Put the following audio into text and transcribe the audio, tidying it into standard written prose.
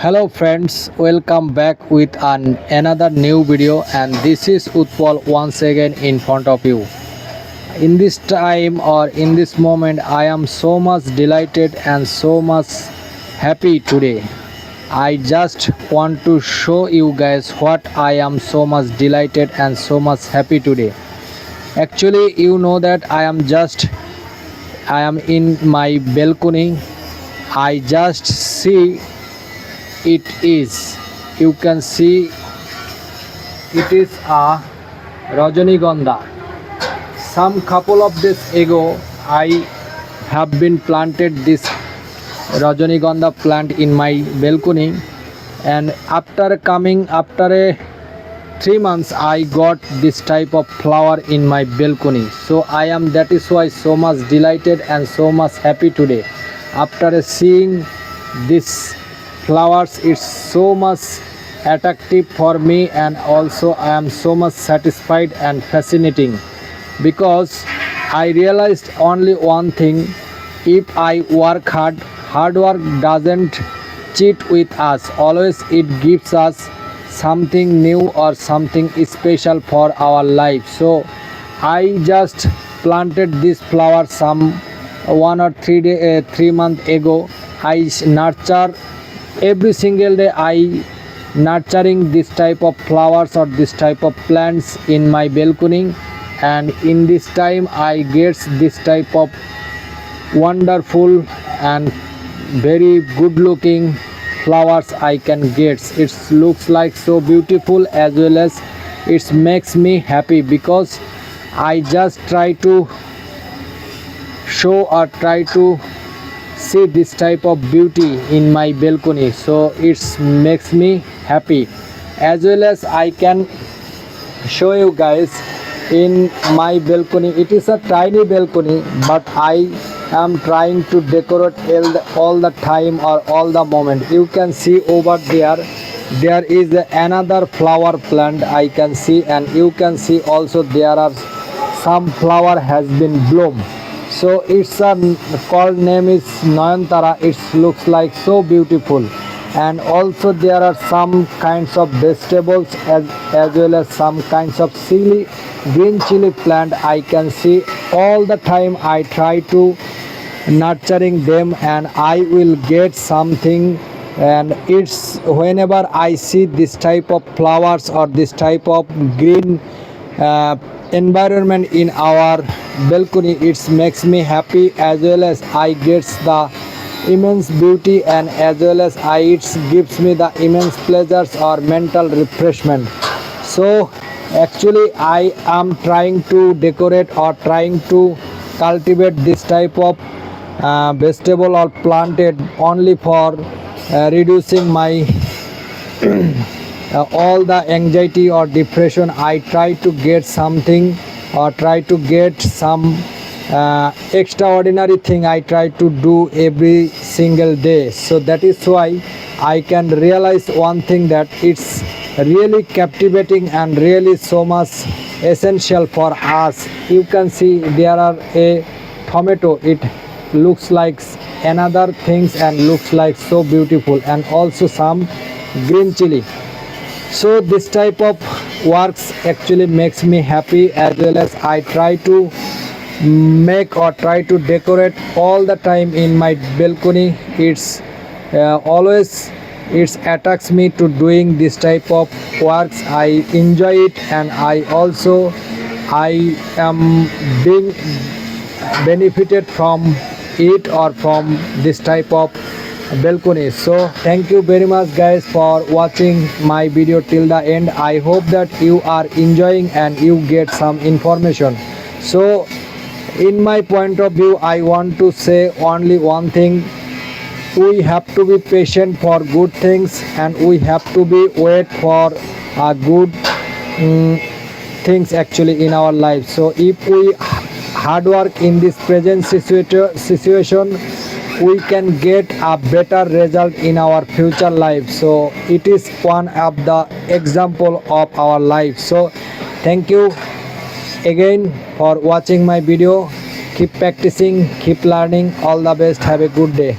Hello friends, welcome back with another new video, and this is Utpal once again in front of you. In this time or in this moment I am so much delighted and so much happy today. I just want to show you guys what I am so much delighted and so much happy today. Actually, you know that I am in my balcony. I just see it is, you can see, it is a Rajanigonda. Some couple of days ago I have been planted this Rajanigonda plant in my balcony, and after a 3 months I got this type of flower in my balcony. So that is why so much delighted and so much happy today. After seeing this flowers, it's so much attractive for me, and also I am so much satisfied and fascinating, because I realized only one thing: if I work hard work doesn't cheat with us. Always it gives us something new or something special for our life. So I just planted this flower some 3 months ago. I nurture every single day. I nurturing this type of flowers or this type of plants in my balcony, and in this time I get this type of wonderful and very good looking flowers I can get. It looks like so beautiful, as well as it makes me happy, because I just try to show or try to see this type of beauty in my balcony. So it makes me happy, as well as I can show you guys in my balcony. It is a tiny balcony, but I am trying to decorate all the time or all the moment. You can see over there is another flower plant I can see, and you can see also there are some flower has been bloom. So it's a called name is Nayantara. It looks like so beautiful, and also there are some kinds of vegetables as well as some kinds of green chili plant I can see. All the time I try to nurturing them, and I will get something. And it's whenever I see this type of flowers or this type of green environment in our balcony, it makes me happy, as well as I get the immense beauty, and as well as it gives me the immense pleasures or mental refreshment. So actually I am trying to decorate or trying to cultivate this type of vegetable or planted only for reducing my all the anxiety or depression. I try to get something or try to get some extraordinary thing I try to do every single day. So that is why I can realize one thing, that it's really captivating and really so much essential for us. You can see there are a tomato. It looks like another things and looks like so beautiful, and also some green chili. So this type of works actually makes me happy, as well as I try to make or try to decorate all the time in my balcony. It's always it attracts me to doing this type of works. I enjoy it, and I am being benefited from it or from this type of balcony. So thank you very much guys for watching my video till the end. I hope that you are enjoying and you get some information. So in my point of view, I want to say only one thing: we have to be patient for good things, and we have to be wait for good things actually in our life. So if we hard work in this present situation, we can get a better result in our future life. So it is one of the example of our life. So thank you again for watching my video. Keep practicing, keep learning. All the best. Have a good day.